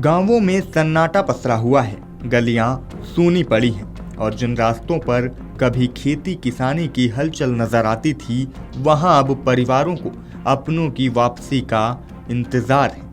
गांवों में सन्नाटा पसरा हुआ है, गलियां सूनी पड़ी हैं और जिन रास्तों पर कभी खेती किसानी की हलचल नजर आती थी, वहां अब परिवारों को अपनों की वापसी का इंतजार है।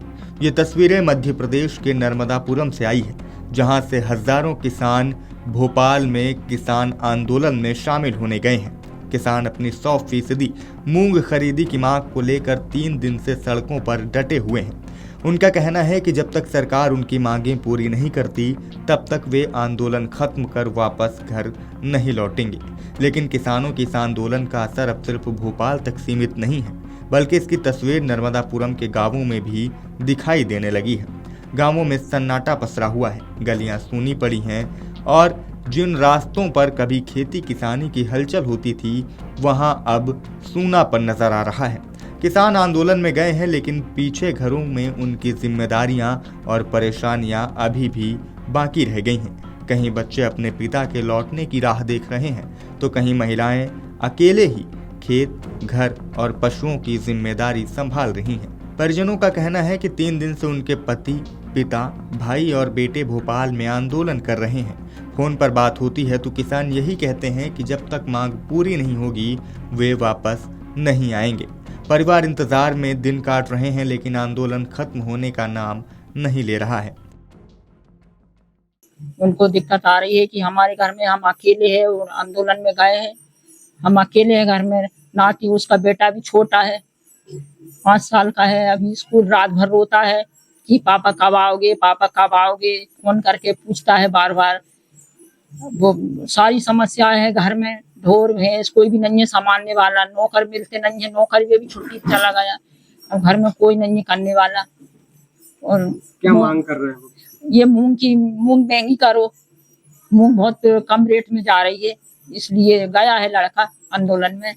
ये तस्वीरें मध्य प्रदेश के नर्मदापुरम से आई है, जहां से हजारों किसान भोपाल में किसान आंदोलन में शामिल होने गए हैं। किसान अपनी 100% मूंग खरीदी की मांग को लेकर 3 दिन से सड़कों पर डटे हुए हैं। उनका कहना है कि जब तक सरकार उनकी मांगें पूरी नहीं करती, तब तक वे आंदोलन खत्म कर वापस घर नहीं लौटेंगे। लेकिन किसानों के इस आंदोलन का असर अब सिर्फ भोपाल तक सीमित नहीं है, बल्कि इसकी तस्वीर नर्मदापुरम के गांवों में भी दिखाई देने लगी है। गांवों में सन्नाटा पसरा हुआ है, गलियां सूनी पड़ी हैं और जिन रास्तों पर कभी खेती किसानी की हलचल होती थी, वहां अब सूनापन नजर आ रहा है। किसान आंदोलन में गए हैं, लेकिन पीछे घरों में उनकी जिम्मेदारियां और परेशानियां अभी भी बाकी रह गई हैं। कहीं बच्चे अपने पिता के लौटने की राह देख रहे हैं, तो कहीं महिलाएं अकेले ही खेत, घर और पशुओं की जिम्मेदारी संभाल रही हैं। परिजनों का कहना है कि 3 दिन से उनके पति, पिता, भाई और बेटे भोपाल में आंदोलन कर रहे हैं। फोन पर बात होती है तो किसान यही कहते हैं कि जब तक मांग पूरी नहीं होगी, वे वापस नहीं आएंगे। परिवार इंतजार में दिन काट रहे हैं, लेकिन आंदोलन खत्म होने का नाम नहीं ले रहा है। उनको दिक्कत आ रही है कि हमारे घर में हम अकेले हैं और आंदोलन में गए हैं। हम अकेले हैं घर में, नाती उसका बेटा भी छोटा है, 5 साल का है। अभी स्कूल रात भर रोता है कि पापा कब आओगे, पापा कब आओगे, फोन करके पूछता है बार बार। वो सारी समस्याएं हैं घर में, ढोर भैंस कोई भी नहीं है संभालने वाला, नौकर मिलते नहीं है, नौकर भी छुट्टी चला गया, अब घर में कोई नहीं है करने वाला। और क्या मांग कर रहे हो? ये मूंग महंगी करो, मूंग बहुत कम रेट में जा रही है, इसलिए गया है लड़का आंदोलन में।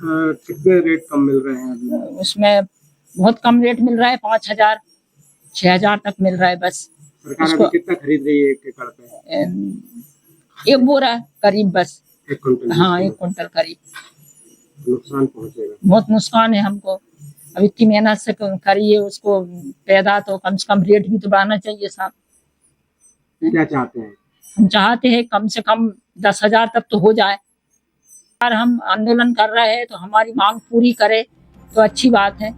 कितने रेट कम मिल रहे हैं अभी? उसमें बहुत कम रेट मिल रहा है, 5,000 6,000 तक मिल रहा है बस। सरकार अभी कितना खरीद रही है 1 एकड़ पे? 1 बोरा करीब बस। 1 कुंटल? हाँ, 1 कुंटल करीब। नुकसान पहुंचेगा, बहुत नुकसान है हमको। अब इतनी मेहनत से करिए उसको पैदा, तो कम से कम रेट भी तो बढ़ाना चाहिए साहब। क्या चाहते हैं? हम चाहते हैं कम से कम 10,000 तक तो हो जाए। अगर हम आंदोलन कर रहे हैं तो हमारी मांग पूरी करे तो अच्छी बात है।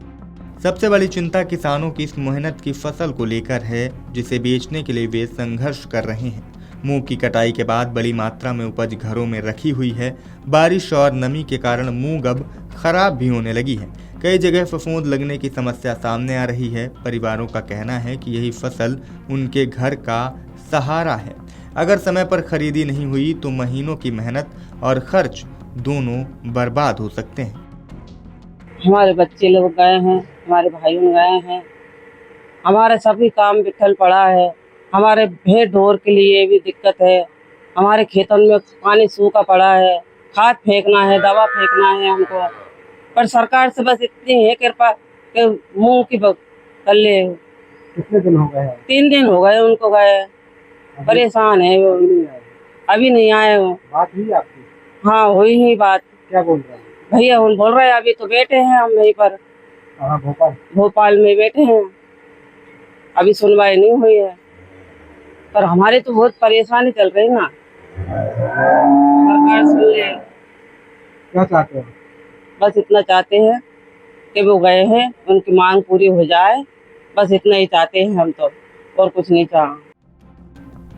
सबसे बड़ी चिंता किसानों की इस मेहनत की फसल को लेकर है, जिसे बेचने के लिए वे संघर्ष कर रहे हैं। मूंग की कटाई के बाद बड़ी मात्रा में उपज घरों में रखी हुई है। बारिश और नमी के कारण मूंग अब खराब भी होने लगी है। कई जगह फफूंद लगने की समस्या सामने आ रही है। परिवारों का कहना है कि यही फसल उनके घर का सहारा है। अगर समय पर खरीदी नहीं हुई तो महीनों की मेहनत और खर्च दोनों बर्बाद हो सकते हैं। हमारे बच्चे लोग गए हैं, हमारे भाई गए हैं, हमारे सभी काम बिखल पड़ा है। हमारे भेड़ ढोर के लिए भी दिक्कत है। हमारे खेतों में पानी सूखा पड़ा है, खाद फेंकना है, दवा फेंकना है हमको। पर सरकार से बस इतनी है कृपा कि मूंग की कर ले। कितने दिन हो गए? 3 दिन हो गए उनको गए, परेशान है वो। अभी नहीं आए वो। बात हुई आपकी? हाँ, हुई ही बात। क्या बोल रहे हैं भैया? हम बोल रहे हैं अभी तो बैठे हैं हम यहीं पर। कहाँ? भोपाल में बैठे हैं, अभी सुनवाई नहीं हुई है। पर हमारे तो बहुत परेशानी चल रही ना, सरकार सुन ले। क्या चाहते हैं? बस इतना चाहते हैं कि वो गए हैं, उनकी मांग पूरी हो जाए, बस इतना ही चाहते हैं हम तो, और कुछ नहीं चाह।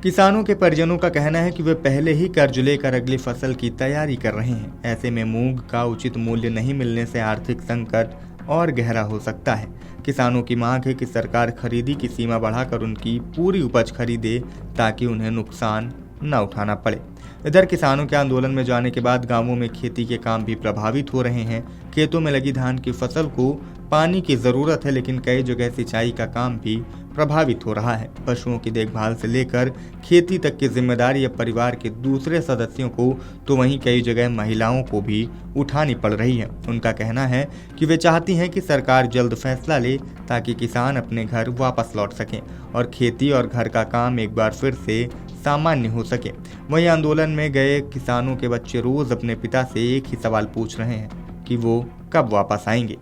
किसानों के परिजनों का कहना है कि वे पहले ही कर्ज लेकर अगली फसल की तैयारी कर रहे हैं। ऐसे में मूंग का उचित मूल्य नहीं मिलने से आर्थिक संकट और गहरा हो सकता है। किसानों की मांग है कि सरकार खरीदी की सीमा बढ़ाकर उनकी पूरी उपज खरीदे, ताकि उन्हें नुकसान न उठाना पड़े। इधर किसानों के आंदोलन में जाने के बाद गांवों में खेती के काम भी प्रभावित हो रहे हैं। खेतों में लगी धान की फसल को पानी की ज़रूरत है, लेकिन कई जगह सिंचाई का काम भी प्रभावित हो रहा है। पशुओं की देखभाल से लेकर खेती तक की जिम्मेदारी अब परिवार के दूसरे सदस्यों को, तो वहीं कई जगह महिलाओं को भी उठानी पड़ रही है। उनका कहना है कि वे चाहती हैं कि सरकार जल्द फैसला ले, ताकि किसान अपने घर वापस लौट सकें और खेती और घर का काम एक बार फिर से सामान्य हो सके। वहीं आंदोलन में गए किसानों के बच्चे रोज अपने पिता से एक ही सवाल पूछ रहे हैं कि वो कब वापस आएंगे।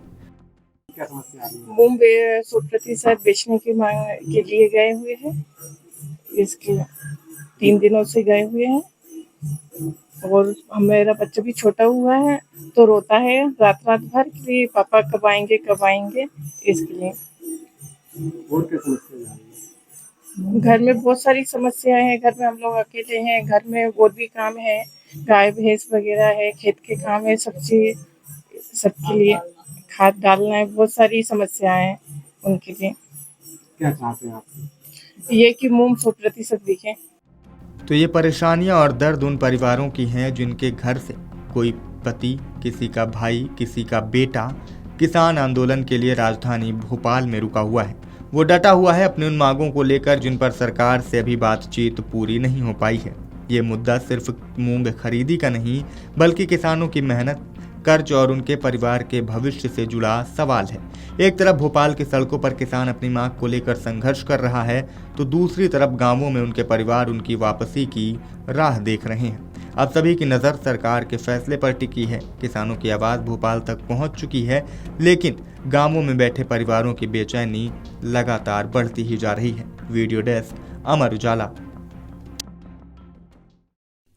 क्या समस्या आ रही है? मूंग 100% बेचने की मांग के लिए गए हुए हैं। इसके 3 दिनों से गए हुए हैं और मेरा बच्चा भी छोटा हुआ है तो रोता है रात रात भर कि पापा कब आएंगे इसके लिए। और क्या समस्या आ रही है? घर में बहुत सारी समस्याएं हैं। घर में हम लोग अकेले हैं। घर में और भी काम है, गाय भैंस वगैरह है, खेत के काम है, सब्जी सबके लिए खाद डालना है। बहुत सारी समस्याएं हैं उनके लिए। क्या चाहते हैं आप? ये कि मूंग 100% बिके। तो ये परेशानियां और दर्द उन परिवारों की हैं जिनके घर से कोई पति, किसी का भाई, किसी का बेटा किसान आंदोलन के लिए राजधानी भोपाल में रुका हुआ है। वो डटा हुआ है अपनी उन मांगों को लेकर जिन पर सरकार से अभी बातचीत पूरी नहीं हो पाई है। ये मुद्दा सिर्फ मूंग खरीदी का नहीं बल्कि किसानों की मेहनत, कर्ज और उनके परिवार के भविष्य से जुड़ा सवाल है। एक तरफ भोपाल की सड़कों पर किसान अपनी मांग को लेकर संघर्ष कर रहा है तो दूसरी तरफ गांवों में उनके परिवार उनकी वापसी की राह देख रहे हैं। अब सभी की नज़र सरकार के फैसले पर टिकी है। किसानों की आवाज़ भोपाल तक पहुंच चुकी है, लेकिन गांवों में बैठे परिवारों की बेचैनी लगातार बढ़ती ही जा रही है। Video desk, Amar Ujala.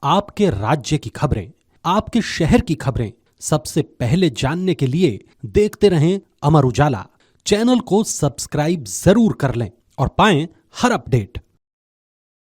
आपके राज्य की खबरें, आपके शहर की खबरें सबसे पहले जानने के लिए देखते रहें अमर उजाला। चैनल को सब्सक्राइब जरूर कर लें और पाएं हर अपडेट।